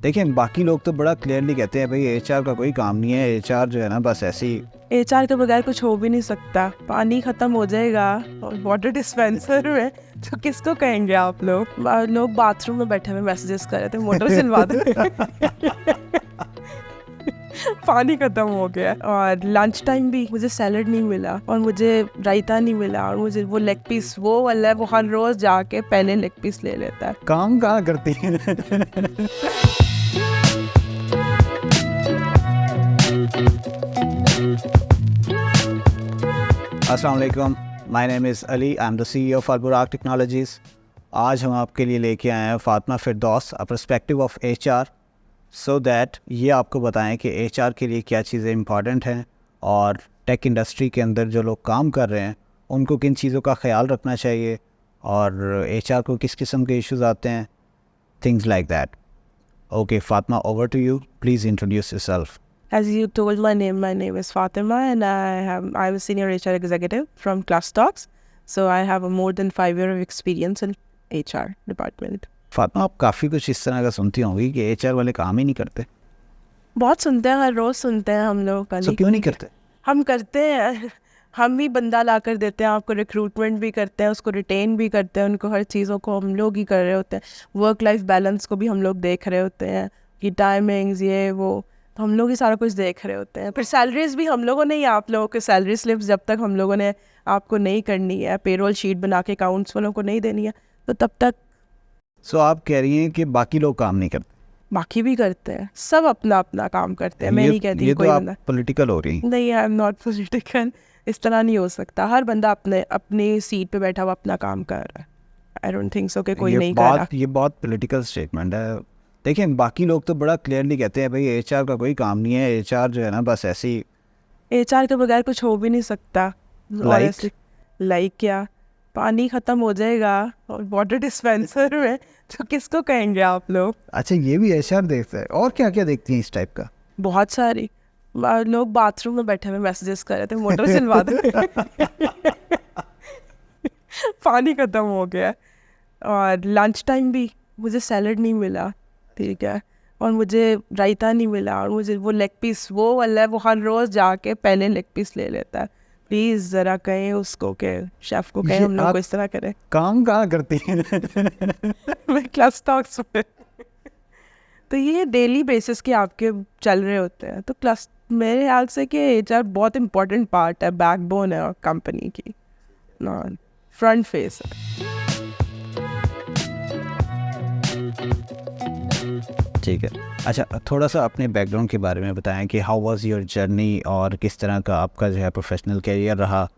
देखिए बाकी लोग तो बड़ा क्लियरली कहते हैं भाई एचआर का कोई काम नहीं है, एचआर जो है ना बस ऐसे ही। एचआर के बगैर कुछ हो भी नहीं सकता। पानी खत्म हो जाएगा और वाटर डिस्पेंसर में तो किसको कहेंगे आप लोग बाथरूम में बैठे हुए मैसेजेस कर रहे थे मोटर चलवा दे पानी खत्म हो गया। और लंच टाइम भी मुझे सैलड नहीं मिला और मुझे रायता नहीं मिला और मुझे वो लेग पीस वो वाला है, वो हर रोज जाके पहले लेग पीस ले लेता है। काम कहाँ करती है। अस्सलाम वालेकुम, my name is Ali, I am the CEO of Alburaq technologies. आज हम आपके लिए लेके आए हैं Fatima Firdaus, a perspective of HR, so that ये आपको बताएं कि HR के लिए क्या चीज़ें इंपॉर्टेंट हैं और टेक इंडस्ट्री के अंदर जो लोग काम कर रहे हैं उनको किन चीज़ों का ख्याल रखना चाहिए और HR को किस किस्म के इश्यूज़ आते हैं, things like that. Okay Fatima, over to you, please introduce yourself. As you told my name is Fatima and I'm a senior HR executive from Clustocks. So I have a more than 5 years of experience in HR department. Fatima, आप काफ़ी कुछ इस तरह का सुनती होंगी कि HR वाले काम ही नहीं करते। बहुत सुनते हैं, हर रोज़ सुनते हैं हम लोग। तो क्यों नहीं करते? हम करते हैं, हम ही बंदा ला कर देते हैं आपको, रिक्रूटमेंट भी करते हैं, उसको रिटेन भी करते हैं, उनको हर चीज़ों को हम लोग ही कर रहे होते हैं। वर्क लाइफ बैलेंस को भी हम लोग देख रहे होते हैं कि टाइमिंग्स ये वो, तो हम लोग ही सारा कुछ देख रहे होते हैं। फिर सैलरीज भी हम लोगों ने ही, आप लोगों के सैलरी स्लिप्स जब तक हम लोगों ने आपको नहीं करनी है, पेरोल शीट बना के अकाउंट्स वालों को नहीं देनी है, तो तब तक। सो आप कह रही हैं कि बाकी लोग काम नहीं करते? बाकी भी करते हैं, सब अपना अपना काम करते हैं। मैं नहीं कहती ये कोई तो बंदा आप पॉलिटिकल हो रही हैं। नहीं, आई एम नॉट पॉलिटिकल। इस तरह नहीं हो सकता। हर बंदा अपनी सीट पे बैठा हुआ अपना काम कर रहा है। आई डोंट थिंक सो कि कोई नहीं कर रहा। ये बहुत पॉलिटिकल स्टेटमेंट है। देखिए बाकी लोग तो बड़ा क्लियरली कहते हैं भाई HR का कोई काम नहीं है, HR जो है ना बस ऐसे ही। एचआर के बगैर कुछ हो भी नहीं सकता। लाइक क्या? पानी खत्म हो जाएगा और वाटर डिस्पेंसर में तो किसको कहेंगे आप लोग? अच्छा, ये भी HR देखता है? और क्या क्या देखती हैं इस टाइप का? बहुत सारी लोग बाथरूम में बैठे हुए मैसेजेस कर रहे थे मोटर चलवा दे पानी खत्म हो गया। और लंच टाइम भी मुझे सैलड नहीं मिला, ठीक है, और मुझे रायता नहीं मिला और मुझे वो लेग पीस वो वाला है, वो हर रोज़ जाके पहले लेग पीस ले लेता है। प्लीज़ ज़रा कहें उसको कि शेफ़ को कहें हम लोग को इस तरह करें। काम कहाँ करती हैं? मैं क्लस्टॉक्स में तो ये डेली बेसिस के आपके चल रहे होते हैं। तो मेरे ख्याल से कि HR बहुत इम्पोर्टेंट पार्ट है, बैकबोन है कंपनी की, फ्रंट फेस है। ठीक है, अच्छा थोड़ा सा अपने बैकग्राउंड के बारे में बताएं कि हाउ वाज योर जर्नी और किस तरह का आपका जो है प्रोफेशनल करियर रहा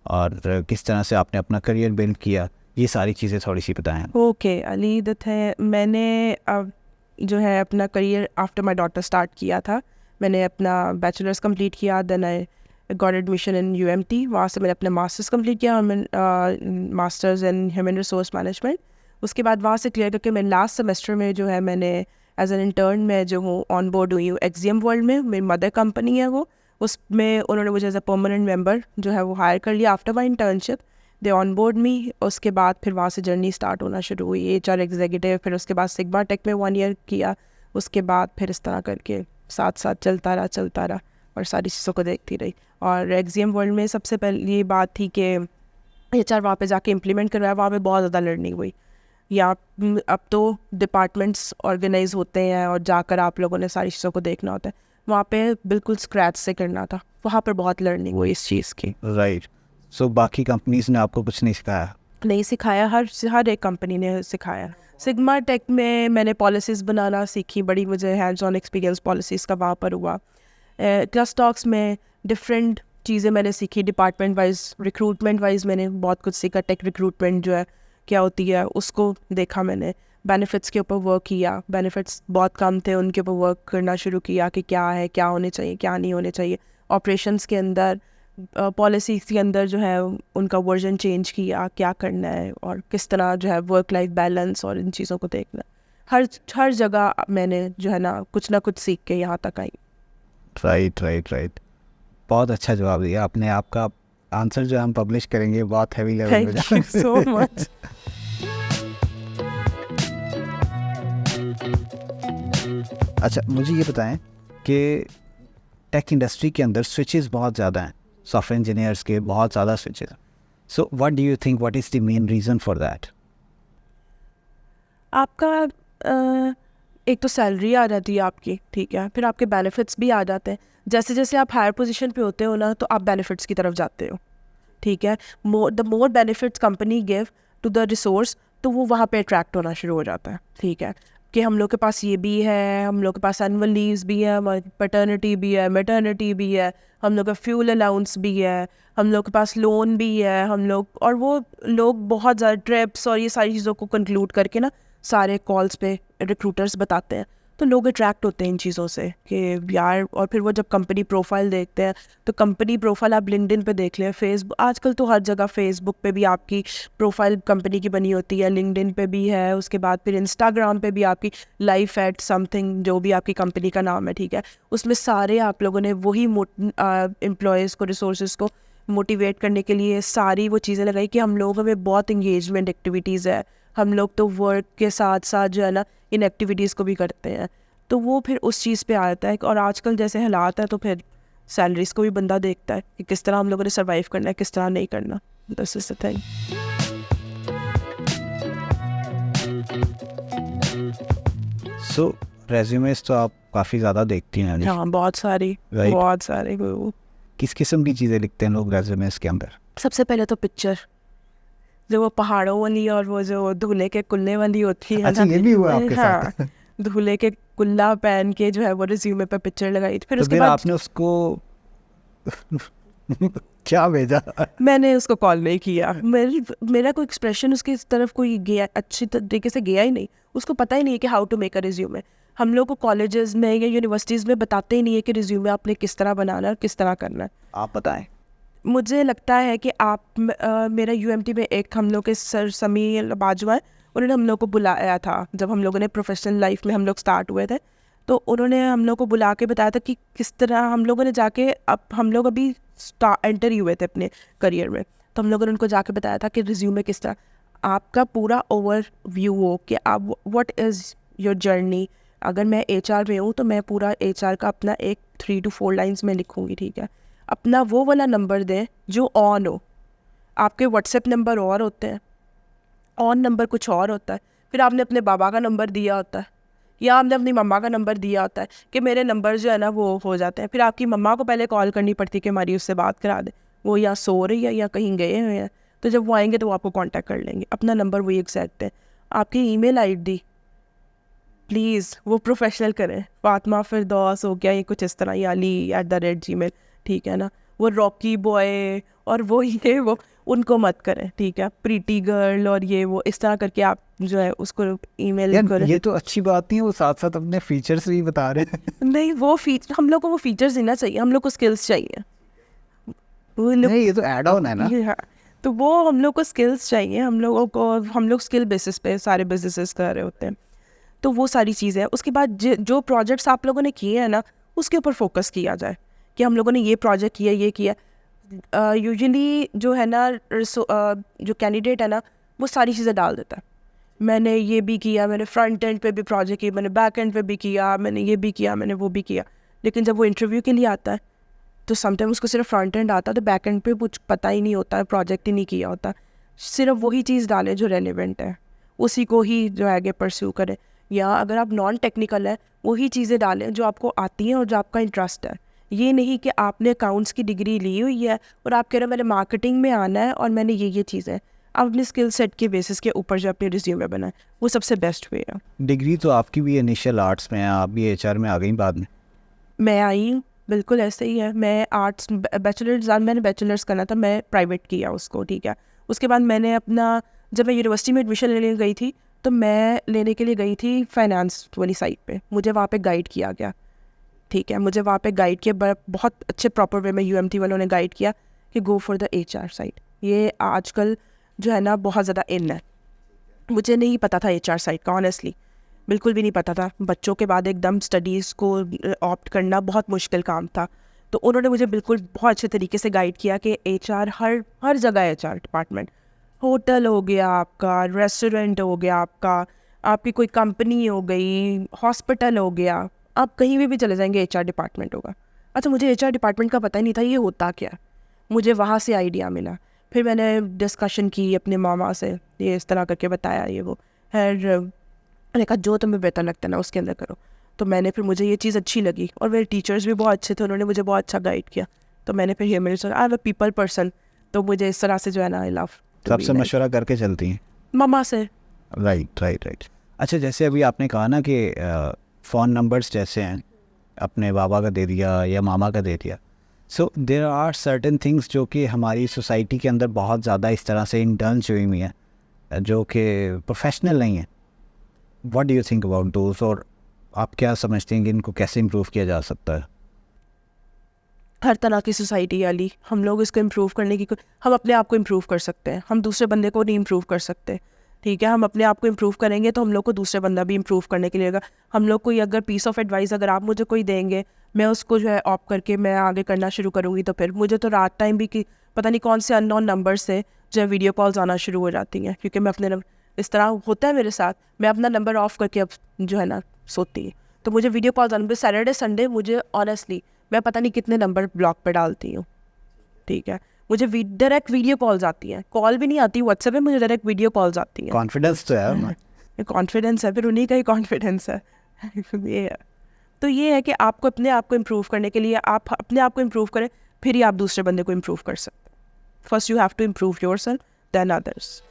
और किस तरह से आपने अपना करियर बिल्ड किया, ये सारी चीज़ें थोड़ी सी बताएं। ओके अली दत्त है। मैंने अब जो है अपना career after my daughter start किया था। मैंने अपना बैचलर्स कंप्लीट किया, then I got admission in UMT। वहाँ से मैंने अपना मास्टर्स कंप्लीट किया, masters in human resource management. उसके बाद वहाँ से क्लियर करके मैं लास्ट सेमेस्टर में जो है मैंने एज एन इंटर्न में जो हूँ ऑन बोर्ड हुई हूँ एक्सियम वर्ल्ड में। मेरी मदर कंपनी है वो, उसमें उन्होंने मुझे एज अ परमानेंट मेंबर जो है वो हायर कर लिया after my internship. They onboard me. उसके बाद फिर वहाँ से जर्नी स्टार्ट होना शुरू हुई, HR एग्जीक्यूटिव, फिर उसके बाद सिग्मा टेक में 1 ईयर किया। उसके बाद फिर इस तरह करके साथ साथ चलता रहा और सारी चीज़ों को देखती रही। और एक्सियम वर्ल्ड में सबसे पहले ये बात थी कि HR वहाँ पे जाके इम्प्लीमेंट करवाया, वहाँ पे बहुत ज़्यादा लर्निंग हुई। या अब तो डिपार्टमेंट्स ऑर्गेनाइज होते हैं और जाकर आप लोगों ने सारी चीज़ों को देखना होता है, वहाँ पे बिल्कुल स्क्रैच से करना था। वहाँ पर बहुत लर्निंग हुई इस चीज़ की। राइट। सो बाकी कंपनीज ने आपको कुछ नहीं सिखाया? नहीं सिखाया, हर एक कंपनी ने सिखाया। सिग्मा टेक में मैंने पॉलिसीज़ बनाना सीखी, बड़ी मुझे हैंड्स ऑन एक्सपीरियंस पॉलिसीज़ का वहाँ पर हुआ। क्लस्टॉक्स में डिफरेंट चीज़ें मैंने सीखी, डिपार्टमेंट वाइज, रिक्रूटमेंट वाइज मैंने बहुत कुछ सीखा। टेक रिक्रूटमेंट जो है क्या होती है उसको देखा मैंने। बेनिफिट्स के ऊपर वर्क किया, बेनिफिट्स बहुत कम थे, उनके ऊपर वर्क करना शुरू किया कि क्या है, क्या होने चाहिए, क्या नहीं होने चाहिए। ऑपरेशंस के अंदर, पॉलिसीज़ के अंदर जो है उनका वर्जन चेंज किया, क्या करना है और किस तरह जो है वर्क लाइफ बैलेंस और इन चीज़ों को देखना। हर जगह मैंने जो है ना कुछ सीख के यहाँ तक आई। राइट। बहुत अच्छा जवाब दिया आपने। आपका आंसर जो हम पब्लिश करेंगे बहुत हैवी लेवल में। Thank you so much. अच्छा, मुझे ये बताएं कि टेक इंडस्ट्री के अंदर स्विचेस बहुत ज़्यादा हैं, सॉफ्टवेयर इंजीनियर्स के बहुत ज़्यादा स्विचेस हैं. So what do you think, what is the main reason for that? आपका एक तो सैलरी आ जाती है आपकी, ठीक है, फिर आपके बेनिफिट्स भी आ जाते हैं. जैसे जैसे आप हायर पोजीशन पे होते हो ना, तो आप बेनिफिट्स की तरफ जाते हो, ठीक है. The more benefits company give to the resource, तो वो वहाँ पे अट्रैक्ट होना शुरू हो जाता है, ठीक है, कि हम लोग के पास ये भी है, हम लोग के पास एनुअल लीव्स भी है, हमारी पैटर्निटी भी है, मैटर्निटी भी है, हम लोग का फ्यूल अलाउंस भी है, हम लोग के पास लोन भी है, हम लोग, और वो लोग बहुत ज़्यादा ट्रिप्स और ये सारी चीज़ों को कंक्लूड करके ना सारे कॉल्स पे रिक्रूटर्स बताते हैं. तो लोग अट्रैक्ट होते हैं इन चीज़ों से कि यार, और फिर वो जब कंपनी प्रोफाइल देखते हैं, तो कंपनी प्रोफाइल आप लिंक्डइन पे देख लें, फेसबुक, आजकल तो हर जगह फेसबुक पे भी आपकी प्रोफाइल कंपनी की बनी होती है, लिंक्डइन पे भी है, उसके बाद फिर इंस्टाग्राम पे भी आपकी लाइफ एट समथिंग, जो भी आपकी कंपनी का नाम है, ठीक है, उसमें सारे आप लोगों ने वही एम्प्लॉयज़ को, रिसोर्सेज को मोटिवेट करने के लिए सारी वो चीज़ें लगाई कि हम लोगों में बहुत इंगेजमेंट एक्टिविटीज़ है, हम लोग तो वर्क के साथ साथ जो है ना इन एक्टिविटीज़ को भी करते हैं. तो वो फिर उस चीज़ पे आता है. और आजकल जैसे हालात है, तो फिर सैलरीज को भी बंदा देखता है कि किस तरह हम लोगों ने सर्वाइव करना है, किस तरह नहीं करना. This is the thing. So resumes तो आप काफ़ी ज़्यादा देखती हैं, हाँ, बहुत सारी, Right. बहुत सारी. किस किस्म की चीज़ें लिखते हैं लोग रेज्यूमेस के अंदर? सबसे पहले तो पिक्चर, जो वो पहाड़ों वाली और वो जो दूल्हे के कुल्ले वाली होती है अच्छा, ना. ये भी हुआ आपके हाँ, साथ? दूल्हे के कुल्ला पहन के जो है वो रिज्यूमे पे पिक्चर लगाई थी. फिर तो उसके फिर बाद आपने उसको क्या भेजा? मैंने उसको कॉल नहीं किया. मेरा कोई एक्सप्रेशन उसकी तरफ कोई गया अच्छी तरीके से गया ही नहीं. उसको पता ही नहीं है कि how to make a resume. हम लोग को कॉलेजेस में या यूनिवर्सिटीज़ में बताते ही नहीं है कि रिज्यूमे आपने किस तरह बनाना है और किस तरह करना है. आप बताएं. मुझे लगता है कि मेरा यूएमटी में एक हम लोग के सर समीर बाजवा है, उन्होंने हम लोग को बुलाया था जब हम लोगों ने प्रोफेशनल लाइफ में हम लोग स्टार्ट हुए थे. तो उन्होंने हम लोग को बुला के बताया था कि किस तरह हम लोगों ने जाके, अब हम लोग अभी एंटर ही हुए थे अपने करियर में, तो हम लोगों ने उनको जाके बताया था कि रिज्यूमे किस तरह आपका पूरा ओवर व्यू हो कि आप व्हाट इज़ योर जर्नी. अगर मैं एचआर में हूँ तो मैं पूरा एचआर का अपना एक 3 to 4 लाइन्स में लिखूँगी, ठीक है. अपना वो वाला नंबर दें जो ऑन हो. आपके व्हाट्सएप नंबर और होते हैं, ऑन नंबर कुछ और होता है. फिर आपने अपने बाबा का नंबर दिया होता है या आपने अपनी मम्मा का नंबर दिया होता है कि मेरे नंबर जो है ना वो हो जाते हैं. फिर आपकी मम्मा को पहले कॉल करनी पड़ती है कि हमारी उससे बात करा दे, वो या सो रही है या कहीं गए हुए हैं, तो जब वो आएंगे तो वो आपको कांटेक्ट कर लेंगे. अपना नंबर वही एग्जैक्ट है. आपकी ईमेल आईडी प्लीज़ वो प्रोफेशनल करें. फातिमा फिरदौस हो गया, ये कुछ इस तरह, या ali@gmail, ठीक है ना. वो रॉकी बॉय और वो ये वो उनको मत करें, ठीक है. प्रीटी गर्ल और ये वो इस तरह करके आप जो है उसको ईमेल यार करें. ये तो अच्छी बात नहीं है, वो साथ साथ अपने फीचर्स भी बता रहे हैं. नहीं, वो फीचर हम लोग को वो फीचर्स देना चाहिए, हम लोग को स्किल्स चाहिए. वो लोग, नहीं, ये तो एड ऑन है ना. हाँ, तो वो हम लोग को स्किल्स चाहिए. हम लोग स्किल बेसिस पे सारे बिजनेसेस कर रहे होते हैं. तो वो सारी चीज़ें हैं. उसके बाद जो प्रोजेक्ट्स आप लोगों ने किए हैं ना, उसके ऊपर फोकस किया जाए कि हम लोगों ने ये प्रोजेक्ट किया, ये किया. यूजुअली जो है ना जो कैंडिडेट है ना, वो सारी चीज़ें डाल देता है. मैंने ये भी किया, मैंने फ्रंट एंड पे भी प्रोजेक्ट किया, मैंने बैक एंड पे भी किया, मैंने ये भी किया, मैंने वो भी किया. लेकिन जब वो इंटरव्यू के लिए आता है तो समटाइम उसको सिर्फ फ्रंट एंड आता है, तो बैक एंड पे कुछ पता ही नहीं होता है, प्रोजेक्ट ही नहीं किया होता. सिर्फ वही चीज़ डालें जो रेलिवेंट है, उसी को ही जो आगे परस्यू करें. या अगर आप नॉन टेक्निकल है, वही चीज़ें डालें जो आपको आती हैं और जो आपका इंटरेस्ट है. ये नहीं कि आपने अकाउंट्स की डिग्री ली हुई है और आप कह रहे हो मैंने मार्केटिंग में आना है और मैंने ये चीज़ें. आप अपने स्किल सेट के बेसिस के ऊपर जो अपने रिज्यूमे बनाए, वो सबसे बेस्ट वे है. डिग्री तो आपकी भी इनिशियल आर्ट्स में है, आप भी एचआर में आ गई बाद में. मैं आई हूँ, बिल्कुल ऐसे ही है. मैं आर्ट्स मैंने बैचलर्स करना था, मैं प्राइवेट किया उसको, ठीक है. उसके बाद मैंने अपना, जब मैं यूनिवर्सिटी में एडमिशन लेने गई थी, तो मैं लेने के लिए गई थी फाइनेंस वाली साइड पे. मुझे वहाँ पे गाइड किया गया, ठीक है. मुझे वहाँ पे गाइड किया बहुत अच्छे प्रॉपर वे में. यूएमटी वालों ने गाइड किया कि go for the HR side. ये आजकल जो है ना बहुत ज़्यादा इन है. मुझे नहीं पता था एचआर साइड का, ऑनेस्टली बिल्कुल भी नहीं पता था. बच्चों के बाद एकदम स्टडीज़ को ऑप्ट करना बहुत मुश्किल काम था. तो उन्होंने मुझे बिल्कुल बहुत अच्छे तरीके से गाइड किया कि एचआर हर जगह, एचआर डिपार्टमेंट, होटल हो गया आपका, रेस्टोरेंट हो गया आपका, आपकी कोई कंपनी हो गई, हॉस्पिटल हो गया, आप कहीं भी चले जाएंगे HR डिपार्टमेंट होगा। अच्छा, मुझे HR डिपार्टमेंट का पता ही नहीं था ये होता क्या। मुझे वहाँ से आइडिया मिला, फिर मैंने डिस्कशन की अपने मामा से, ये इस तरह करके बताया ये वो। फिर मैंने कहा जो तुम्हें बेहतर लगता है ना उसके अंदर करो। तो मैंने फिर, मुझे ये चीज़ अच्छी लगी और मेरे टीचर्स भी बहुत अच्छे थे, उन्होंने मुझे बहुत अच्छा गाइड किया। तो मैंने फिर ये मेरे आई एम अ पीपल पर्सन, तो मुझे इस तरह से जो है ना आई लव सबसे मशवरा करके चलती हैं। मामा से। Right right right. अच्छा, जैसे अभी आपने कहा ना कि फ़ोन नंबर्स जैसे हैं, अपने बाबा का दे दिया या मामा का दे दिया, सो देर आर सर्टेन थिंग्स जो कि हमारी सोसाइटी के अंदर बहुत ज़्यादा इस तरह से इंटर्न्स हुई हुई हैं जो कि प्रोफेशनल नहीं है। What do you think about those, और आप क्या समझते हैं कि इनको कैसे इम्प्रूव किया जा सकता है? हर तरह की सोसाइटी वाली हम लोग इसको इम्प्रूव करने की हम अपने आप को इम्प्रूव कर सकते हैं, हम दूसरे बंदे को नहीं इम्प्रूव कर सकते। ठीक है, हम अपने आप को इम्प्रूव करेंगे तो हम लोग को दूसरे बंदा भी इम्प्रूव करने के लिए होगा। हम लोग कोई अगर पीस ऑफ एडवाइस अगर आप मुझे कोई देंगे, मैं उसको जो है ऑप करके मैं आगे करना शुरू करूँगी, तो फिर मुझे तो रात टाइम भी कि पता नहीं कौन से अननोन नंबर से जो है वीडियो कॉल्स आना शुरू हो जाती हैं, क्योंकि मैं अपने इस तरह होता है मेरे साथ, मैं अपना नंबर ऑफ करके अब जो है ना सोती है, तो मुझे वीडियो कॉल्स आने, सैटरडे संडे मुझे ऑनेस्टली मैं पता नहीं कितने नंबर ब्लॉक पे डालती हूँ। ठीक है, मुझे डायरेक्ट वीडियो कॉल्स आती हैं, कॉल भी नहीं आती व्हाट्सएप पे, मुझे डायरेक्ट वीडियो कॉल्स आती हैं। कॉन्फिडेंस तो है ना? कॉन्फिडेंस है, फिर उन्हीं का ही कॉन्फिडेंस है। ये है, तो ये है कि आपको अपने आप को इम्प्रूव करने के लिए आप अपने आप को इम्प्रूव करें, फिर ही आप दूसरे बंदे को इम्प्रूव कर सकते हैं। First you have to improve yourself then others.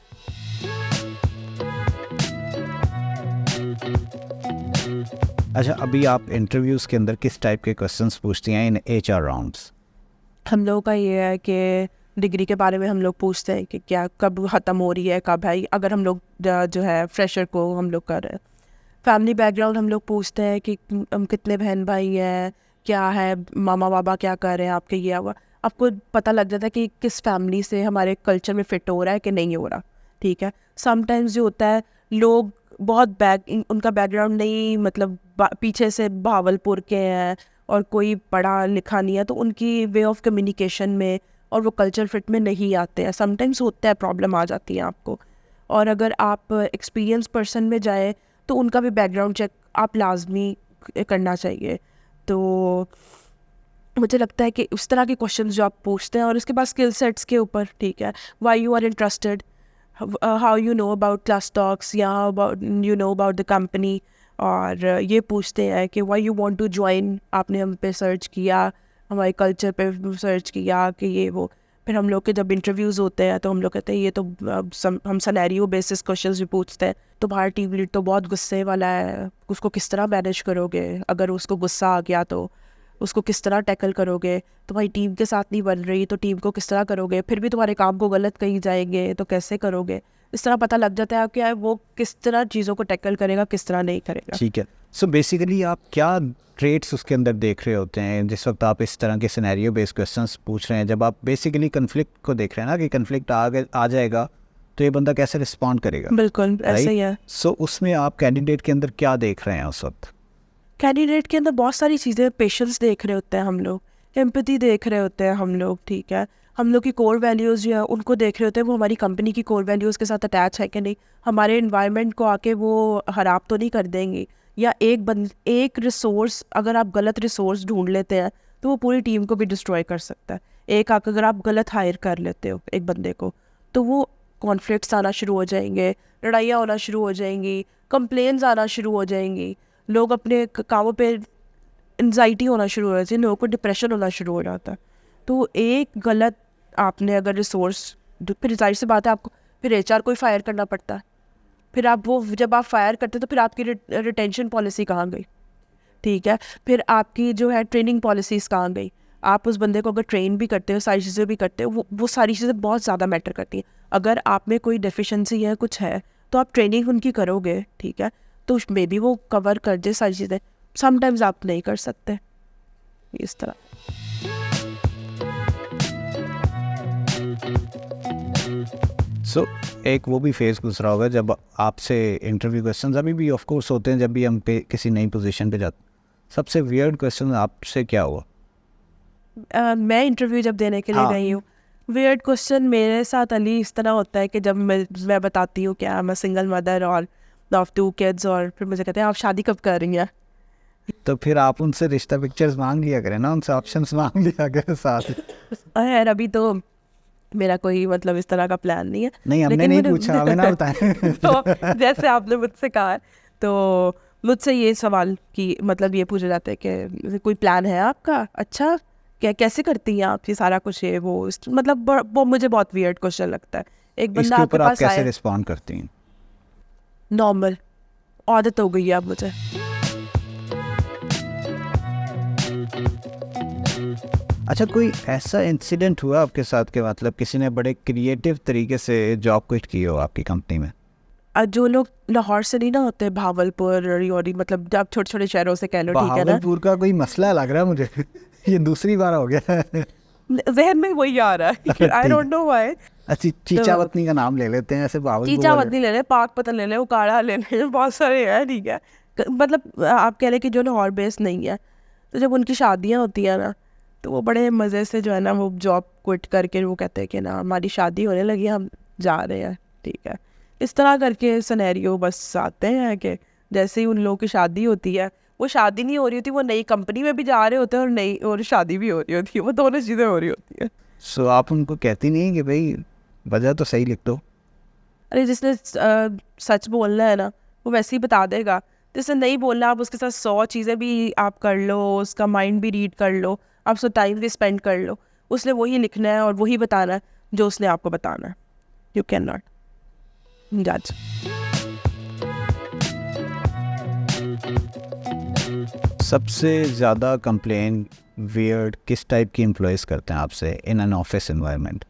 अच्छा, अभी आप इंटरव्यूज़ के अंदर किस टाइप के क्वेश्चंस पूछती हैं इन HR राउंड्स? हम लोगों का ये है कि डिग्री के बारे में हम लोग पूछते हैं कि क्या कब ख़त्म हो रही है, कब है, अगर हम लोग जो है फ्रेशर को हम लोग कर रहे हैं। फैमिली बैकग्राउंड हम लोग पूछते हैं कि हम कितने बहन भाई हैं, क्या है, मामा बाबा क्या कर रहे हैं आपके, ये हुआ। आपको पता लग जाता है कि किस फैमिली से हमारे कल्चर में फ़िट हो रहा है कि नहीं हो रहा। ठीक है, समटाइम्स जो होता है लोग बहुत उनका बैकग्राउंड नहीं, मतलब पीछे से भावलपुर के हैं और कोई पढ़ा लिखा नहीं है, तो उनकी वे ऑफ कम्युनिकेशन में और वो कल्चर फिट में नहीं आते हैं। समटाइम्स होता है, प्रॉब्लम आ जाती है आपको। और अगर आप एक्सपीरियंस पर्सन में जाए तो उनका भी बैकग्राउंड चेक आप लाजमी करना चाहिए। तो मुझे लगता है कि उस तरह के क्वेश्चंस जो आप पूछते हैं, और उसके बाद स्किल सेट्स के ऊपर, ठीक है, why you are interested, how you know about class talks, या about you know about the company. और ये पूछते हैं कि why you want to join, आपने हम पे सर्च किया, हमारे कल्चर पे सर्च किया कि ये वो। फिर हम लोग के जब इंटरव्यूज़ होते हैं तो हम लोग कहते हैं ये तो हम सिनेरियो बेसिस क्वेश्चंस भी पूछते हैं। तुम्हारा टीम लीड तो बहुत गुस्से वाला है, उसको किस तरह मैनेज करोगे, अगर उसको गुस्सा आ गया तो उसको किस तरह टैकल करोगे, तुम्हारी टीम के साथ नहीं बन रही तो टीम को किस तरह करोगे, फिर भी तुम्हारे काम को गलत कही जाएंगे तो कैसे करोगे। इस तरह पता लग जाता है कि वो किस तरह चीज़ों को टैकल करेगा, किस तरह नहीं करेगा। ठीक है, सो बेसिकली आप क्या ट्रेड्स उसके अंदर देख रहे होते हैं जिस वक्त आप इस तरह के सिनेरियो बेस्ड क्वेश्चंस पूछ रहे हैं? जब आप बेसिकली कन्फ्लिक्ट को देख रहे हैं ना कि कन्फ्लिक्ट आ जाएगा तो ये बंदा कैसे रिस्पॉन्ड करेगा, बिल्कुल ऐसा ही है। सो उसमें आप कैंडिडेट के अंदर क्या देख रहे हैं उस वक्त? कैंडिडेट के अंदर बहुत सारी चीज़ें, पेशेंस देख रहे होते हैं हम लोग, एम्पैथी देख रहे होते हैं हम लोग। ठीक है, हम लोग की कोर वैल्यूज़ जो है उनको देख रहे होते हैं, वो हमारी कंपनी की कोर वैल्यूज़ के साथ अटैच है कि नहीं, हमारे इन्वायरमेंट को आके वो ख़राब तो नहीं कर देंगी। या एक रिसोर्स, अगर आप गलत रिसोर्स ढूंढ लेते हैं तो वो पूरी टीम को भी डिस्ट्रॉय कर सकता है। अगर आप गलत हायर कर लेते हो एक बंदे को, तो वो कॉन्फ्लिक्ट्स आना शुरू हो जाएंगे, लड़ाइयाँ होना शुरू हो जाएंगी, कंप्लेन्स आना शुरू हो जाएंगी, लोग अपने कामों पे एंजाइटी होना शुरू हो जाती है, लोगों को डिप्रेशन होना शुरू हो जाता है। तो एक गलत आपने अगर रिसोर्स, फिर जाहिर सी बात है आपको फिर HR को ही फायर करना पड़ता है। फिर आप वो जब आप फायर करते तो फिर आपकी रिटेंशन पॉलिसी कहाँ गई? ठीक है, फिर आपकी जो है ट्रेनिंग पॉलिसीज़ कहाँ गई? आप उस बंदे को अगर ट्रेन भी करते हो, सारी चीज़ें भी करते हो, वो सारी चीज़ें बहुत ज़्यादा मैटर करती हैं। अगर आप में कोई डेफिशिएंसी है, कुछ है, तो आप ट्रेनिंग उनकी करोगे, ठीक है, तो मे बी वो कवर कर दे सारी चीज़ें। समटाइम्स आप नहीं कर सकते इस तरह। सो एक वो भी फेस गुजरा होगा जब आपसे इंटरव्यू क्वेश्चंस अभी भी ऑफ कोर्स होते हैं जब भी हम पे किसी नई पोजीशन पे जाते हैं। सबसे वियर्ड क्वेश्चन आपसे क्या हुआ? मैं इंटरव्यू जब देने के लिए हाँ। गई हूँ, वियर्ड क्वेश्चन मेरे साथ अली इस तरह होता है कि जब मैं बताती हूँ कि आई एम अ सिंगल मदर और ऑफ 2 किड्स, और फिर मुझे कहते हैं आप शादी कब कर रही हैं? तो फिर आप उनसे रिश्ता पिक्चर्स मांग लिया करें ना, उनसे ऑप्शंस मांग लिया करें साथ। यार अभी तो मेरा कोई मतलब इस तरह का प्लान नहीं है। नहीं, हमने लेकिन नहीं मुझे पूछा, हमें ना बताएं। तो जैसे आपने मुझसे कहा है, तो मुझसे ये सवाल कि मतलब ये पूछा जाता है कि कोई प्लान है आपका? अच्छा, क्या कैसे करती हैं आप ये सारा कुछ, ये वो मतलब वो मुझे बहुत वियर्ड क्वेश्चन लगता है। एक बंदा इसके आपके ऊपर आप पास कैसे आए, रिस्पॉन्ड करती हैं? नॉर्मल, आदत हो गई है अब मुझे। अच्छा, कोई ऐसा इंसिडेंट हुआ आपके साथ के मतलब किसी ने बड़े क्रिएटिव तरीके से जॉब क्विट की हो आपकी कंपनी में? जो लोग लाहौर से नहीं ना होते, भावलपुर, रियोरी, मतलब जब छोटे छोटे शहरों से कह लो, ठीक है ना, बहावलपुर का कोई मसला लग रहा है मुझे। ये दूसरी बार हो गया है। जहन में वही आ रहा है। I don't know why. अच्छी चीचावतनी का नाम ले लेते हैं ऐसे बहावलपुर चीचा वाले। बदनी ले ले, पाक पतन ले ले, उकाड़ा ले ले, बहुत सारे हैं, ठीक है। मतलब आप कह रहे कि जो लाहौर बेस्ड नहीं है, तो जब उनकी शादियाँ होती हैं ना, तो वो बड़े मज़े से जो है ना वो जॉब क्विट करके वो कहते हैं कि ना हमारी शादी होने लगी, हम जा रहे हैं, ठीक है। इस तरह करके सिनेरियो बस आते हैं कि जैसे ही उन लोगों की शादी होती है, वो शादी नहीं हो रही होती, वो नई कंपनी में भी जा रहे होते हैं और नई और शादी भी हो रही होती है, वो दोनों चीज़ें हो रही होती हैं। सो आप उनको कहती नहीं कि भाई वजह तो सही लिख दो? अरे जिसने सच बोलना है ना, वो वैसे ही बता देगा। जिसने नहीं बोलना, आप उसके साथ 100 चीज़ें भी आप कर लो, उसका माइंड भी रीड कर लो, आप उसको टाइम भी स्पेंड कर लो, उसने वही लिखना है और वही बताना है जो उसने आपको बताना है। यू कैन नॉट जज। सबसे ज़्यादा कंप्लेन वियर्ड किस टाइप की एम्प्लॉयज़ करते हैं आपसे in an office environment?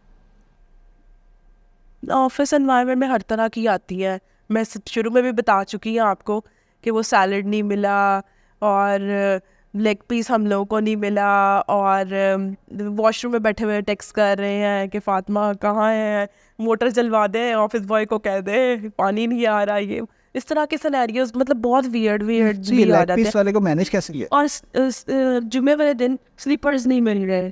Office environment में हर तरह की आती है। मैं शुरू में भी बता चुकी हूँ आपको कि वो सैलड नहीं मिला, और लेग पीस हम लोगों को नहीं मिला, और वॉशरूम में बैठे हुए टेक्स्ट कर रहे हैं कि फातिमा कहाँ है, मोटर चलवा दें, ऑफिस बॉय को कह दे पानी नहीं आ रहा, ये इस तरह के सिनेरियोज मतलब बहुत वियर्ड तो ये भी आ लेग जाते पीस हैं। वाले को मैनेज कैसे किया? और जुमे वाले दिन स्लीपर्स नहीं मिल रहे,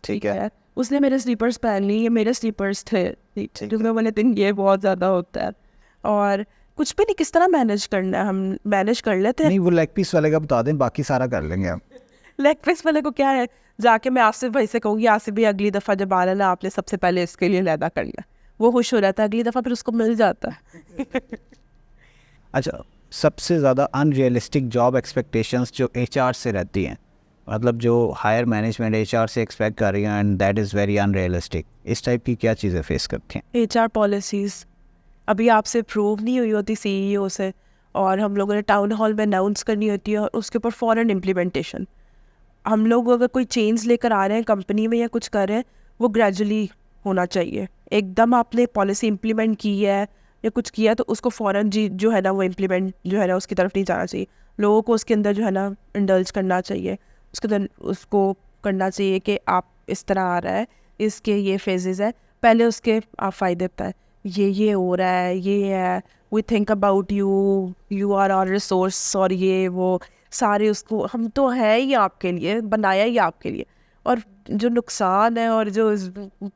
ठीक है। उसने मेरे स्लीपर्स पहन ली, ये मेरे स्लीपर्स थे, ठीक है। जुमे वाले दिन ये बहुत ज़्यादा होता है। और कुछ भी नहीं, किस तरह मैनेज करना है, हम मैनेज कर लेते हैं। नहीं, वो लेग पीस वाले का बता दें, बाकी सारा कर लेंगे हम। लेग पीस वाले को क्या है, जाके मैं आसिफ भाई से कहूँगी, आसिफ भाई अगली दफ़ा जब आना ना, आपने सबसे पहले इसके लिए लैदा करना। वो खुश हो जाता है, अगली दफ़ा फिर उसको मिल जाता है। अच्छा, सबसे ज़्यादा अनरियलिस्टिक जॉब एक्सपेक्टेशंस जो एचआर से रहती हैं, मतलब जो हायर मैनेजमेंट एचआर से एक्सपेक्ट कर रही हैं and that is very unrealistic, इस टाइप की क्या चीज़ें फेस करती हैं? HR पॉलिसीज़ अभी आपसे प्रूव नहीं हुई होती CEO से, और हम लोगों ने टाउन हॉल में अनाउंस करनी होती है, और उसके ऊपर फ़ौरन इम्प्लीमेंटेशन। हम लोग अगर कोई चेंज लेकर आ रहे हैं कंपनी में या कुछ कर रहे हैं, वो ग्रेजुअली होना चाहिए। एकदम आपने पॉलिसी इम्प्लीमेंट की है या कुछ किया तो उसको फ़ौरन जी जो है ना वो इम्प्लीमेंट जो है ना उसकी तरफ नहीं जाना चाहिए। लोगों को उसके अंदर जो है ना इंडल्ज करना चाहिए, उसके अंदर उसको करना चाहिए कि आप इस तरह आ रहा है, इसके ये फेजेस है, पहले उसके आप फ़ायदे बताएं, ये हो रहा है, ये है, we think about you, you are our resource, और ये वो सारे उसको, हम तो है ही आपके लिए, बनाया ही आपके लिए, और जो नुकसान है और जो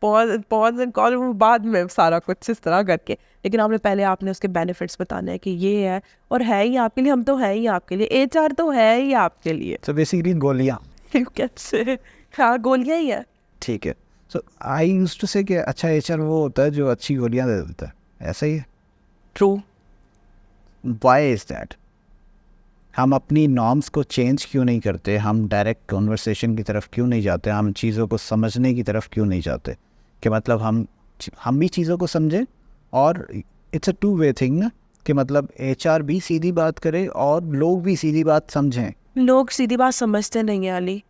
पॉज एंड कॉल वो बाद में सारा कुछ इस तरह करके, लेकिन आपने उसके बेनिफिट्स बताने हैं कि ये है और है ही आपके लिए, हम तो है ही आपके लिए, HR तो है ही आपके लिए। सो बेसिकली गोलियाँ। कैसे? हाँ, गोलियाँ ही है। ठीक है। सो आई यूज्ड टू से कि अच्छा एचआर वो होता है जो अच्छी गोलियाँ दे देता है, ऐसा ही है? ट्रू। Why is that? हम अपनी नॉर्म्स को चेंज क्यों नहीं करते? हम डायरेक्ट कन्वर्सेशन की तरफ क्यों नहीं जाते? हम चीज़ों को समझने की तरफ क्यों नहीं जाते? कि मतलब हम भी चीज़ों को समझें, और it's a two way thing ना, कि मतलब एचआर भी सीधी बात करे और लोग भी सीधी बात समझें। लोग सीधी बात समझते नहीं है अली,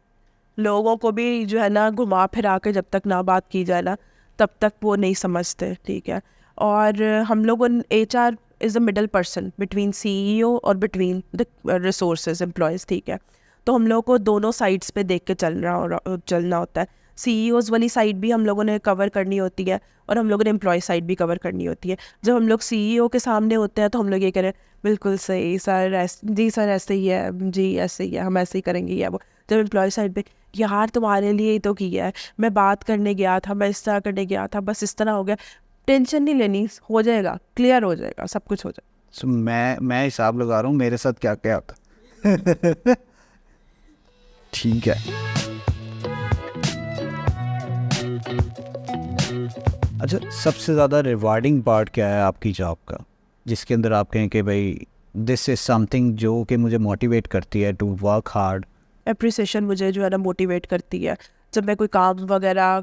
लोगों को भी जो है ना घुमा फिरा के जब तक ना बात की जाए ना, तब तक वो नहीं समझते, ठीक है। और हम लोग HR is the middle person between CEO और बिटवीन द रिसोर्सेज एम्प्लॉयज़, ठीक है। तो हम लोग को दोनों साइड्स पे देख के चलना होता है। CEOs वाली साइड भी हम लोगों ने कवर करनी होती है, और हम लोगों ने एम्प्लॉय साइड भी कवर करनी होती है। जब हम लोग CEO के सामने होते हैं तो हम लोग ये करें, बिल्कुल सही सर, जी सर ऐसे ही है, जी ऐसे ही है, हम ऐसे ही करेंगे, या वो। जब एम्प्लॉय साइड पे, यार तुम्हारे लिए ही तो किया है, मैं बात करने गया था, मैं इस तरह करने गया था, बस इस तरह हो गया, टेंशन नहीं लेनी, हो जाएगा, क्लियर हो जाएगा, सब कुछ हो जाएगा। सो मैं हिसाब लगा रहा हूँ मेरे साथ क्या क्या होता। ठीक है। अच्छा, सबसे ज़्यादा रिवार्डिंग पार्ट क्या है आपकी जॉब का, जिसके अंदर आप कहें कि भाई दिस इज़ समथिंग जो कि मुझे मोटिवेट करती है टू वर्क हार्ड? अप्रिसिएशन मुझे जो है ना मोटिवेट करती है। जब मैं कोई काम वगैरह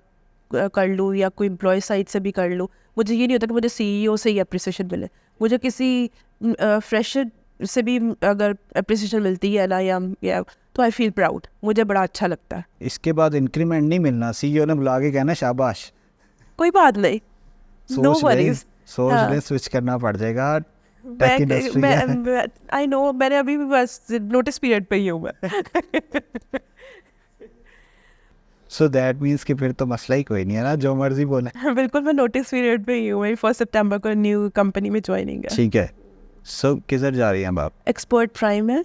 कर लूँ या कोई एम्प्लॉय साइड से भी कर लूँ, मुझे ये नहीं होता कि मुझे सीईओ से ही अप्रिसिएशन मिले। मुझे किसी फ्रेशर से भी अगर अप्रिसिएशन मिलती है ना या तो आई फील प्राउड, मुझे बड़ा अच्छा लगता है। इसके बाद इंक्रीमेंट नहीं मिलना, सीईओ ने बुला के कहना शाबाश, कोई बात नहीं, नो वरीज। सोच ले स्विच करना पड़ जाएगा टेक इंडस्ट्री मैं आई नो, मैंने अभी भी बस नोटिस पीरियड पे ही हूँ मैं। सो दैट मीन्स कि फिर तो मसला ही कोई नहीं है ना, जो मर्जी बोले। बिल्कुल, मैं नोटिस पीरियड पे ही हूँ। मेरी 1 सितंबर को न्यू कंपनी में ज्वाइनिंग है। ठीक है। सो किधर जा रही हैं अब आप? एक्सपर्ट प्राइम है,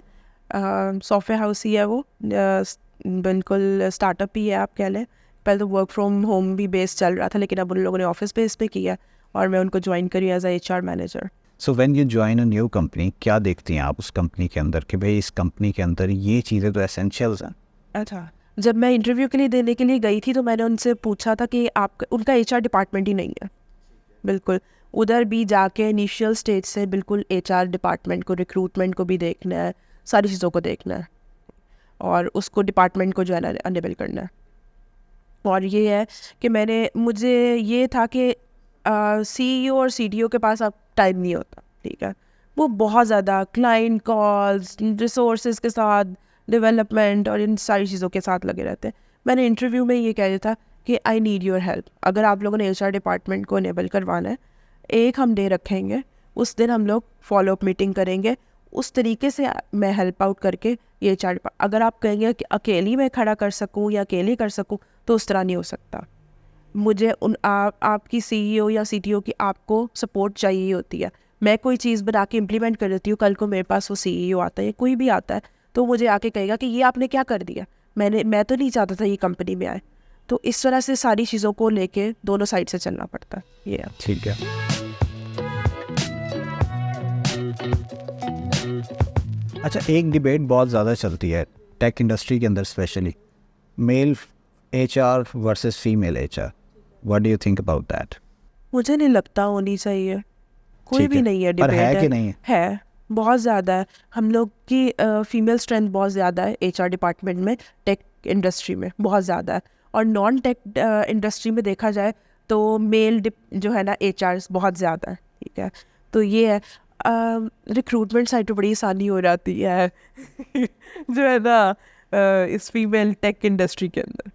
सॉफ्टवेयर हाउस ही है वो, बिल्कुल स्टार्टअप ही है आप कह लें। पहले तो वर्क फ्रॉम होम भी बेस चल रहा था, लेकिन अब उन लोगों ने ऑफिस बेस पे किया और मैं उनको ज्वाइन करी as a HR manager. So when you join a new company, क्या देखती हैं आप उस कंपनी के अंदर कि भाई इस कंपनी के अंदर ये चीज़ें तो एसेंशियल्स हैं? अच्छा, जब मैं इंटरव्यू के लिए देने के लिए गई थी तो मैंने उनसे पूछा था कि आप, उनका HR डिपार्टमेंट ही नहीं है। बिल्कुल, उधर भी जाके इनिशियल स्टेज से बिल्कुल HR डिपार्टमेंट को, रिक्रूटमेंट को भी देखना है, सारी चीज़ों को देखना है और उसको डिपार्टमेंट को जो है ना अनेबल करना है। और ये है कि मुझे ये था कि CEO और CTO के पास अब टाइम नहीं होता, ठीक है। वो बहुत ज़्यादा क्लाइंट कॉल्स, रिसोर्सेज के साथ, डेवलपमेंट और इन सारी चीज़ों के साथ लगे रहते हैं। मैंने इंटरव्यू में ये कह दिया था कि आई नीड योर हेल्प। अगर आप लोगों ने HR डिपार्टमेंट को इनेबल करवाना है, एक हम डे रखेंगे, उस दिन हम लोग फॉलोअप मीटिंग करेंगे, उस तरीके से मैं हेल्प आउट करके ये HR अगर आप कहेंगे कि अकेली मैं खड़ा कर सकूं या अकेली कर सकूं, तो उस तरह नहीं हो सकता। मुझे आपकी CEO या CTO की आपको सपोर्ट चाहिए होती है। मैं कोई चीज़ बना के इम्प्लीमेंट कर देती हूँ, कल को मेरे पास वो CEO आता है, कोई भी आता है, तो मुझे आके कहेगा कि ये आपने क्या कर दिया, मैं तो नहीं चाहता था ये कंपनी में आए। तो इस तरह से सारी चीज़ों को लेके दोनों साइड से चलना पड़ता है। ये ठीक है। अच्छा, एक डिबेट बहुत ज़्यादा चलती है टेक इंडस्ट्री के अंदर, specially male HR versus female HR। What do you think about that? मुझे नहीं लगता होनी चाहिए, कोई ठीक भी है, नहीं है पर डिबेट है कि नहीं है? है, बहुत ज़्यादा है। हम लोग की फीमेल स्ट्रेंथ बहुत ज़्यादा है HR डिपार्टमेंट में, टेक इंडस्ट्री में बहुत ज़्यादा है। और नॉन टेक इंडस्ट्री में देखा जाए तो मेल जो है ना HRs बहुत ज़्यादा है, ठीक है। तो ये है, रिक्रूटमेंट साइड तो बड़ी आसानी हो जाती है जो है ना इस फीमेल टेक इंडस्ट्री के अंदर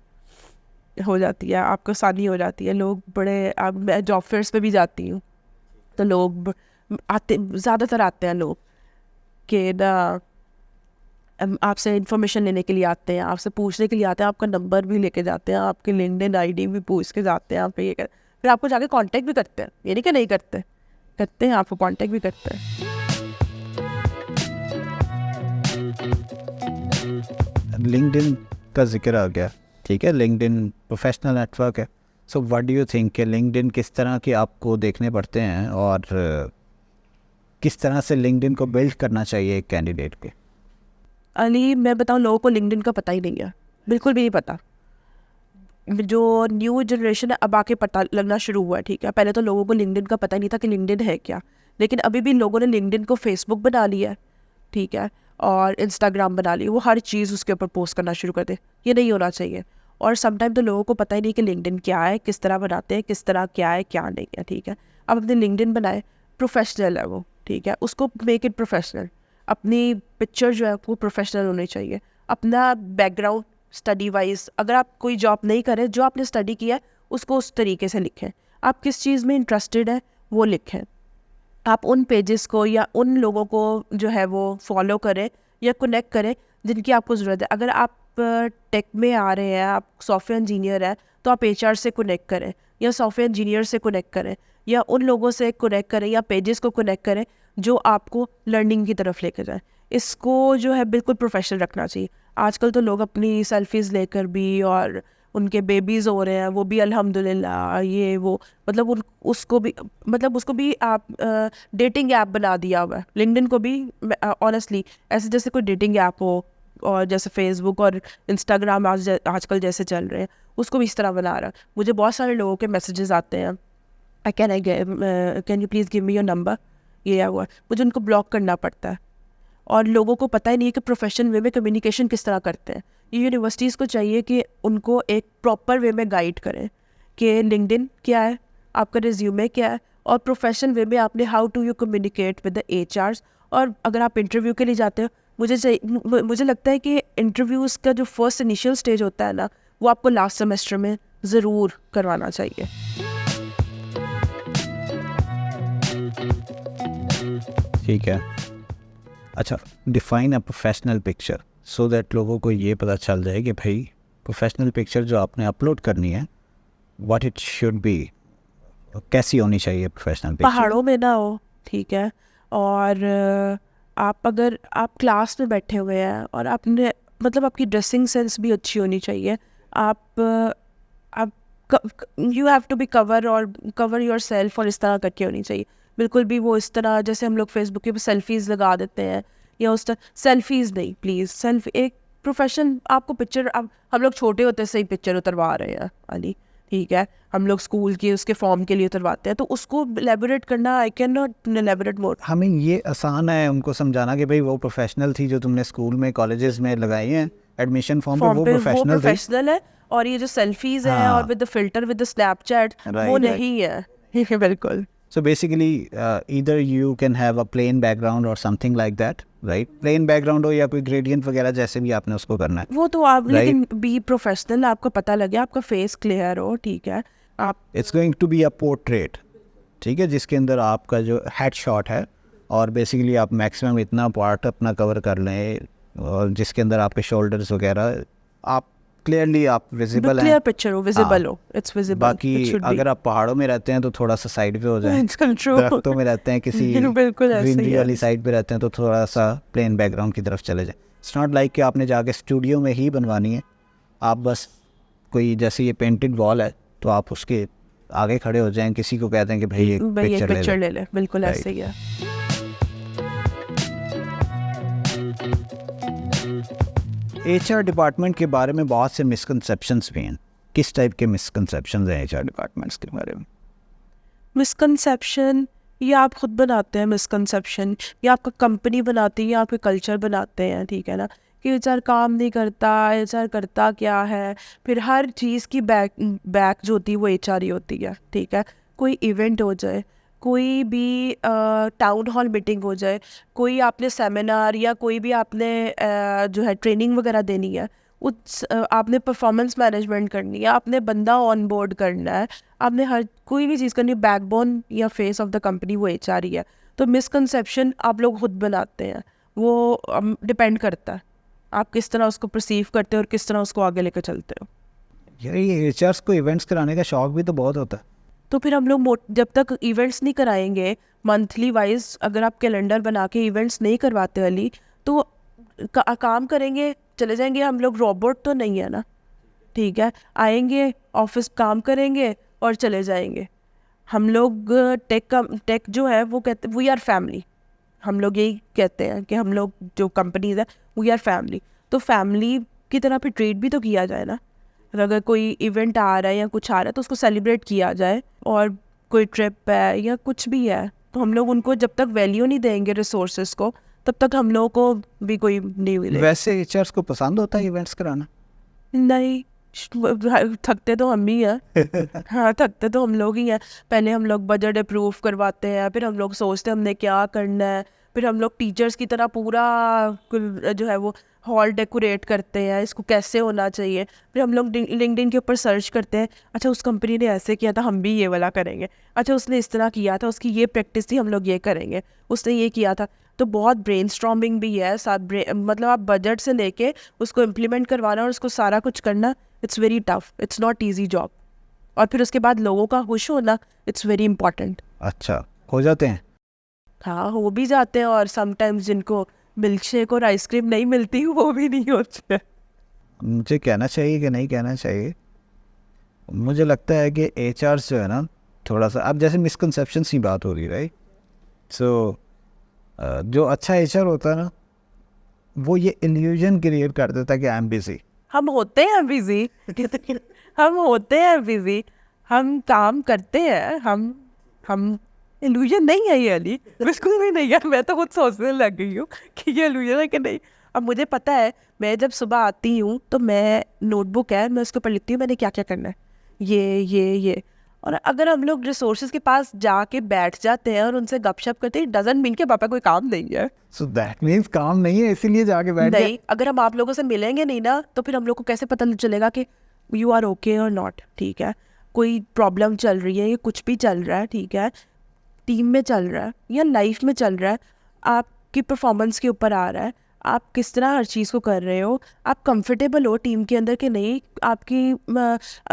हो जाती है, आपको आसानी हो जाती है। लोग बड़े, अब मैं जॉब फेयर्स पे भी जाती हूँ तो लोग आते, ज़्यादातर आते हैं लोग कि ना आपसे इन्फॉर्मेशन लेने के लिए आते हैं, आपसे पूछने के लिए आते हैं, आपका नंबर भी लेके जाते हैं, आपके लिंक्डइन ID भी पूछ के जाते हैं, आप ये कर, फिर आपको जाके कांटेक्ट भी करते हैं। ये नहीं कि नहीं करते, करते हैं, आपको कांटेक्ट भी करते हैं। लिंक्डइन का जिक्र आ गया, ठीक है, लिंक्डइन प्रोफेशनल नेटवर्क है। So what do you think कि लिंक्डइन किस तरह के आपको देखने पड़ते हैं और किस तरह से लिंक्डइन को बिल्ड करना चाहिए एक कैंडिडेट के? अली, मैं बताऊँ, लोगों को लिंक्डइन का पता ही नहीं है, बिल्कुल भी नहीं पता। जो न्यू जनरेशन है अब आके पता लगना शुरू हुआ है, ठीक है। पहले तो लोगों को लिंक्डइन का पता ही नहीं था कि लिंक्डइन है क्या, लेकिन अभी भी लोगों ने लिंक्डइन को फेसबुक बना लिया है, ठीक है, और इंस्टाग्राम बना लिया। वो हर चीज़ उसके ऊपर पोस्ट करना शुरू कर दे, ये नहीं होना चाहिए। और समटाइम तो लोगों को पता ही नहीं कि लिंक्डइन क्या है, किस तरह बनाते हैं, किस तरह क्या है क्या नहीं है, ठीक है। अब अपने लिंक्डइन बनाए, प्रोफेशनल है वो, ठीक है, उसको मेक इट प्रोफेशनल। अपनी पिक्चर जो है वो प्रोफेशनल होनी चाहिए। अपना बैकग्राउंड स्टडी वाइज, अगर आप कोई जॉब नहीं करें, जो आपने स्टडी किया है उसको उस तरीके से लिखें। आप किस चीज़ में इंटरेस्टेड है वो लिखें। आप उन पेजेस को या उन लोगों को जो है वो फॉलो करें या कनेक्ट करें जिनकी आपको ज़रूरत है। अगर आप टेक में आ रहे हैं, आप सॉफ्टवेयर इंजीनियर हैं, तो आप HR से कनेक्ट करें या सॉफ्टवेयर इंजीनियर से कनेक्ट करें या उन लोगों से कनेक्ट करें या पेजेस को कनेक्ट करें जो आपको लर्निंग की तरफ लेकर जाए। इसको जो है बिल्कुल प्रोफेशनल रखना चाहिए। आजकल तो लोग अपनी सेल्फीज़ लेकर भी और उनके बेबीज़ हो रहे हैं, वो भी अल्हम्दुलिल्लाह, ये वो मतलब उसको भी आप डेटिंग ऐप बना दिया हुआ है। लिंक्डइन को भी ऑनेस्टली ऐसे जैसे कोई डेटिंग ऐप हो, और जैसे फेसबुक और इंस्टाग्राम आजकल जैसे चल रहे हैं, उसको भी इस तरह बना रहा है। मुझे बहुत सारे लोगों के मैसेजेस आते हैं, can you please give me your number, ये हुआ, मुझे उनको ब्लॉक करना पड़ता है। और लोगों को पता ही नहीं है कि प्रोफेशनल वे में कम्युनिकेशन किस तरह करते हैं। ये यूनिवर्सिटीज़ को चाहिए कि उनको एक प्रॉपर वे में गाइड करें कि लिंक्डइन क्या है, आपका रिज्यूमे क्या है, और प्रोफेशनल वे में आपने how to you communicate with the HRs. और अगर आप इंटरव्यू के लिए जाते हो, मुझे लगता है कि इंटरव्यूज़ का जो फर्स्ट इनिशियल स्टेज होता है ना, वो आपको लास्ट सेमेस्टर में ज़रूर करवाना चाहिए। ठीक है। अच्छा, define a professional picture so that लोगों को ये पता चल जाए कि भाई प्रोफेशनल पिक्चर जो आपने अपलोड करनी है, व्हाट इट शुड बी, कैसी होनी चाहिए प्रोफेशनल पिक्चर। पहाड़ों में ना हो, ठीक है, और अगर आप क्लास में बैठे हुए हैं और आपने मतलब आपकी ड्रेसिंग सेंस भी अच्छी होनी चाहिए। आप you have to be cover your self, और इस तरह करके होनी चाहिए। बिल्कुल भी वो इस तरह जैसे हम लोग फेसबुक पे सेल्फीज़ लगा देते हैं, या उस तरह सेल्फीज़ नहीं, प्लीज़। सेल्फी एक प्रोफेशन, आपको पिक्चर, अब हम लोग छोटे होते से ही पिक्चर उतरवा रहे हैं अली, ठीक है, हम लोग स्कूल की उसके फॉर्म के लिए उतरवाते हैं, तो उसको एलेबोरेट करना, आई कैन नॉट एलेबोरेट मोर। हमें ये आसान है उनको समझाना कि भाई वो प्रोफेशनल थी जो तुमने स्कूल में कॉलेजेस में लगाई हैं एडमिशन फॉर्म पे, वो प्रोफेशनल है। और ये जो सेल्फीज हैं और with the filter with the Snapchat, वो नहीं है। बिल्कुल। So basically, either you can have a plain background or something like that, right? Plain background हो या कोई gradient वगैरह, जैसे भी आपने उसको करना है। वो तो आप लेकिन बी प्रोफेशनल, आपको पता लगे, आपका फेस क्लियर हो, ठीक है। आप It's going to be a portrait, ठीक है, जिसके अंदर आपका जो हेड शॉट है, और बेसिकली आप मैक्सिमम इतना पार्ट अपना कवर कर लें, और जिसके अंदर आपके शोल्डर्स वगैरह आप क्लियरली आप विजिबल हैं, क्लियर पिक्चर हो, विजिबल हो, इट्स विजिबल। बाकी अगर आप पहाड़ों में रहते हैं तो थोड़ा सा साइड पे हो जाए, दरख्तों में रहते हैं किसी ग्रीनरी वाली साइड पे रहते हैं तो थोड़ा सा प्लेन बैकग्राउंड की तरफ चले जाए। इट्स नॉट लाइक कि आपने जाके स्टूडियो में ही बनवानी है, आप बस कोई जैसे ये पेंटेड वॉल है तो आप उसके आगे खड़े हो जाएं, किसी को कहते हैं कि भाई एक पिक्चर ले ले। बिल्कुल ऐसे ही है। एचआर डिपार्टमेंट के बारे में बहुत से मिसकंसेप्शंस भी हैं। किस टाइप के मिसकंसेप्शंस हैं एचआर डिपार्टमेंट्स के बारे में? मिसकंसेप्शन ये आप खुद बनाते हैं, मिसकंसेप्शन या आपका कंपनी बनाती है या आपके कल्चर बनाते हैं, ठीक है ना, कि एचआर काम नहीं करता, एचआर करता क्या है। फिर हर चीज़ की बैक जो होती है वो एचआर ही होती है, ठीक है। कोई इवेंट हो जाए, कोई भी टाउन हॉल मीटिंग हो जाए, कोई आपने सेमिनार या कोई भी आपने जो है ट्रेनिंग वगैरह देनी है, आपने परफॉर्मेंस मैनेजमेंट करनी है, आपने बंदा ऑन बोर्ड करना है, आपने हर कोई भी चीज़ करनी है, बैकबोन या फेस ऑफ द कंपनी वो एचआर ही है। तो मिसकंसेप्शन आप लोग खुद बनाते हैं, वो डिपेंड करता है आप किस तरह उसको परसीव करते हो और किस तरह उसको आगे लेकर चलते हो। यार ये एचआर्स को इवेंट्स कराने का शौक भी तो बहुत होता है। तो फिर हम लोग जब तक इवेंट्स नहीं कराएंगे मंथली वाइज, अगर आप कैलेंडर बना के इवेंट्स नहीं करवाते अली, तो काम करेंगे, चले जाएंगे। हम लोग रोबोट तो नहीं है ना, ठीक है। आएंगे ऑफिस, काम करेंगे और चले जाएंगे। हम लोग टेक जो है वो कहते वी आर फैमिली, हम लोग यही कहते हैं कि हम लोग जो कंपनीज है वी आर फैमिली। तो फैमिली की तरह फिर ट्रीट भी तो किया जाए ना। अगर कोई इवेंट आ रहा है या कुछ आ रहा है तो उसको सेलिब्रेट किया जाए, और कोई ट्रिप है या कुछ भी है तो हम लोग उनको जब तक वैल्यू नहीं देंगे रिसोर्सेज को, तब तक हम लोगों को भी कोई नहीं मिलेगा। वैसे एचआर्स को पसंद होता है इवेंट्स कराना? नहीं, थकते तो हम ही हैं। हाँ, थकते तो हम लोग ही हैं। पहले हम लोग बजट अप्रूव करवाते हैं, फिर हम लोग सोचते हैं हमने क्या करना है, फिर हम लोग टीचर्स की तरह पूरा जो है वो हॉल डेकोरेट करते हैं, इसको कैसे होना चाहिए। फिर हम लोग लिंक्डइन के ऊपर सर्च करते हैं, अच्छा उस कंपनी ने ऐसे किया था, हम भी ये वाला करेंगे। अच्छा उसने इस तरह किया था, उसकी ये प्रैक्टिस थी, हम लोग ये करेंगे। उसने ये किया था। तो बहुत ब्रेनस्टॉर्मिंग भी है साथ, मतलब आप बजट से लेके उसको इम्प्लीमेंट करवाना और उसको सारा कुछ करना, it's very tough, it's not easy job. और फिर उसके बाद लोगों का खुश होना, इट्स वेरी इंपॉर्टेंट। अच्छा, हो जाते हैं? हाँ, हो भी जाते हैं, और समटाइम्स जिनको मिल्क शेक और आइसक्रीम नहीं मिलती वो भी नहीं होते। मुझे कहना चाहिए कि नहीं कहना चाहिए? मुझे लगता है कि HR जो है ना थोड़ा सा, अब जैसे मिसकंसेप्शन की बात हो रही है, राइट? सो जो अच्छा HR होता है ना, वो ये इल्यूजन क्रिएट कर देता है कि आई एम बिजी। हम होते हैं बिजी हम होते हैं बिजी, हम काम करते हैं, हम इल्यूजन नहीं है ये अली, बिल्कुल भी नहीं है। मैं तो खुद सोचने लग गई हूँ कि ये इल्यूजन है कि नहीं। अब मुझे पता है, मैं जब सुबह आती हूँ तो मैं नोटबुक है, मैं उसके ऊपर लिखती हूँ मैंने क्या क्या करना है, ये। और अगर हम लोग रिसोर्सेज के पास जाके बैठ जाते हैं और उनसे गपशप करते हैं, डजंट मीन के पापा कोई काम नहीं है। सो दैट मीन्स काम नहीं है इसीलिए जाके बैठ गए। नहीं, अगर हम आप लोगों से मिलेंगे नहीं ना, तो फिर हम लोग को कैसे पता चलेगा कि यू आर ओके और नॉट? ठीक है, कोई प्रॉब्लम चल रही है या कुछ भी चल रहा है, ठीक है, टीम में चल रहा है या लाइफ में चल रहा है, आपकी परफॉर्मेंस के ऊपर आ रहा है, आप किस तरह हर चीज़ को कर रहे हो, आप कंफर्टेबल हो टीम के अंदर कि नहीं। आपकी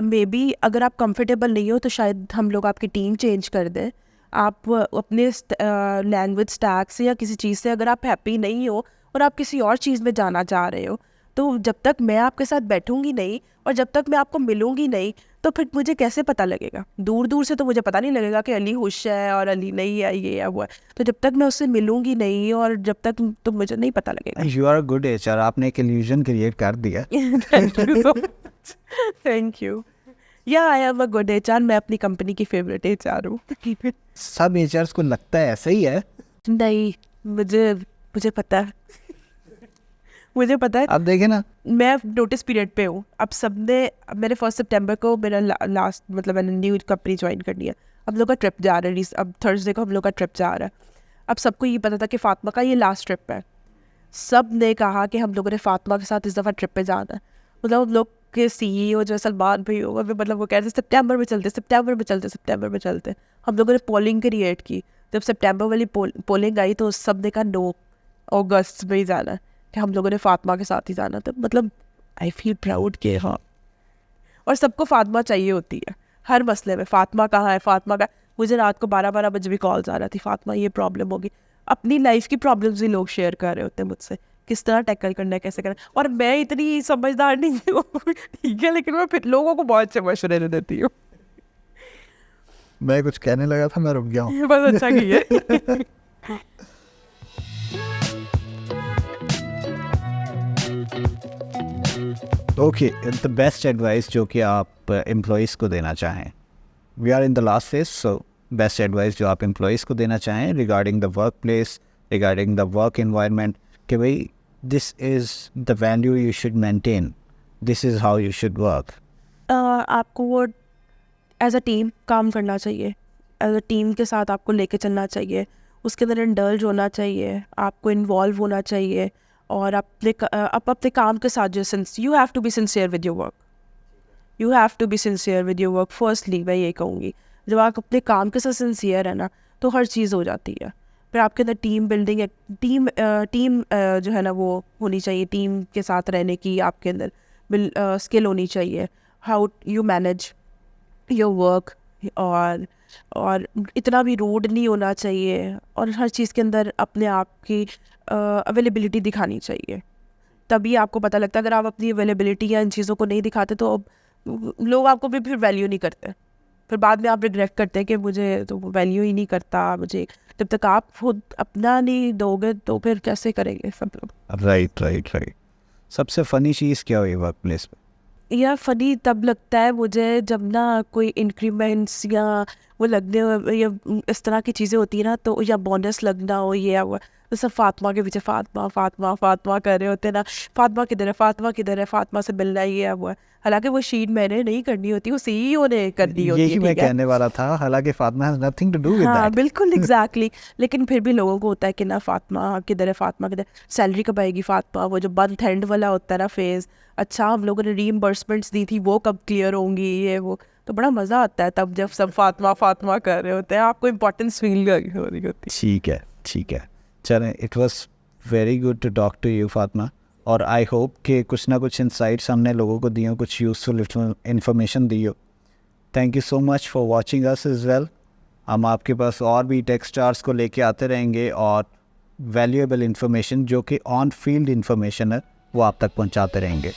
मे बी अगर आप कंफर्टेबल नहीं हो तो शायद हम लोग आपकी टीम चेंज कर दें। आप अपने लैंग्वेज स्टैक से या किसी चीज़ से अगर आप हैप्पी नहीं हो और आप किसी और चीज़ में जाना चाह रहे हो, तो जब तक मैं आपके साथ बैठूंगी नहीं और जब तक मैं आपको मिलूंगी नहीं, तो फिर मुझे कैसे पता लगेगा? दूर दूर से तो मुझे पता नहीं लगेगा कि अली खुश है और अली नहीं है, ये है वो है। तो जब तक मैं उससे मिलूंगी नहीं और जब तक, तो मुझे नहीं पता लगेगा। यू आर गुड HR, आपने एक इल्यूजन क्रिएट कर दिया। Thank you so much, thank you. या I am a good HR, मैं अपनी कंपनी की फेवरेट HR हूँ। सब HRs को लगता है ऐसा ही है। नहीं, मुझे पता है, मुझे पता है। अब देखे ना, मैं नोटिस पीरियड पे हूँ। अब मैंने 1 सितंबर को मेरा लास्ट, मतलब मैंने न्यू कंपनी ज्वाइन करनी है। अब लोग का ट्रिप जा रहा है, अब थर्सडे को हम लोग का ट्रिप जा रहा है। अब सबको ये पता था कि फातिमा का ये लास्ट ट्रिप है। सब ने कहा कि हम लोगों ने फातिमा के साथ इस दफ़ा ट्रिप पे जाना है। मतलब हम लोग के CEO जो सलमान भाई होगा, मतलब वो कह रहे सितंबर में चलते। हम लोगों ने पोलिंग क्रिएट की। जब सितंबर वाली पोलिंग आई तो सब ने कहा नो, अगस्त में ही जाना है, कि हम लोगों ने फातिमा के साथ ही जाना था। मतलब आई फील प्राउड कि हाँ। और सबको फातिमा चाहिए होती है हर मसले में। फातिमा कहाँ है, फातिमा का। मुझे रात को 12 बजे भी कॉल्स आ रहा थी, फातिमा ये प्रॉब्लम होगी। अपनी लाइफ की प्रॉब्लम्स भी लोग शेयर कर रहे होते हैं मुझसे, किस तरह टैकल करना है, कैसे करना है। और मैं इतनी समझदार नहीं हूँ, ठीक है, लेकिन मैं फिर लोगों को बहुत अच्छे मशवरे देती हूँ। मैं कुछ कहने लगा था, मैं रुक गया हूँ। बस अच्छा किया। ओके, द बेस्ट एडवाइस जो कि आप एम्प्लॉयज़ को देना चाहें। We are in the last phase, so best advice जो आप एम्प्लॉयज़ को देना चाहें regarding the work place, regarding the work environment, कि भाई this is the value you should maintain, this is how you should work. आपको वो as a team काम करना चाहिए, एज अ टीम के साथ आपको लेके चलना चाहिए, उसके अंदर इंडल्ज होना चाहिए, आपको इन्वॉल्व होना चाहिए। और अपने काम के साथ जो you have to be sincere with your work, you have to be sincere with your work. Firstly मैं ये कहूँगी, जब आप अपने काम के साथ सिंसियर है ना, तो हर चीज़ हो जाती है। फिर आपके अंदर टीम बिल्डिंग, टीम जो है ना वो होनी चाहिए। टीम के साथ रहने की आपके अंदर स्किल होनी चाहिए, how you manage your work. और इतना भी रूड नहीं होना चाहिए, और हर चीज़ के अंदर अपने आप की अवेलेबिलिटी दिखानी चाहिए। तभी आपको पता लगता है। अगर आप अपनी अवेलेबिलिटी या इन चीज़ों को नहीं दिखाते तो लोग आपको भी फिर वैल्यू नहीं करते। फिर बाद में आप रिग्रेट करते हैं कि मुझे तो वैल्यू ही नहीं करता मुझे। जब तक आप खुद अपना नहीं दोगे तो फिर कैसे करेंगे सब लोग। राइट। सबसे फ़नी चीज़ क्या हुई वर्क प्लेस पे? या फ़नी तब लगता है मुझे जब ना कोई इंक्रीमेंट्स या वो लगने हो, या इस तरह की चीज़ें होती है ना, तो या बोनस लगना हो, ये वो, तो सब फातिमा के पीछे फातिमा कर रहे होते हैं ना। फातिमा किधर है, फातिमा से मिलना, ये वो है। हालांकि वो शीट मैंने नहीं करनी होती, वो CEO ने करनी होती है। यही मैं ठीक है? कहने वाला था, हालांकि Fatima has nothing to do with हाँ दैट। बिल्कुल, एग्जैक्टली। लेकिन फिर भी लोगों को होता है कि ना फातिमा किधर है, सैलरी कब आएगी फातिमा, वो जो मंथ एंड वाला होता है ना फेज़, अच्छा हम लोगों ने रीइंबर्समेंट्स दी थी वो कब क्लियर होंगी, ये वो। तो बड़ा मज़ा आता है तब जब सब फातिमा कर रहे होते हैं, आपको इम्पोर्टेंस फील हो रही होती है। ठीक है, चलें, it was very good to talk to you Fatima, और आई होप कि कुछ ना कुछ इंसाइट्स हमने लोगों को दिए, कुछ यूज़फुल इन्फॉर्मेशन दी हो। Thank you so much for watching us is well. हम आपके पास और भी टेक स्टार्स को लेके आते रहेंगे, और वैल्यूएबल इन्फॉर्मेशन जो कि ऑन फील्ड इन्फॉर्मेशन है वो आप तक पहुंचाते रहेंगे।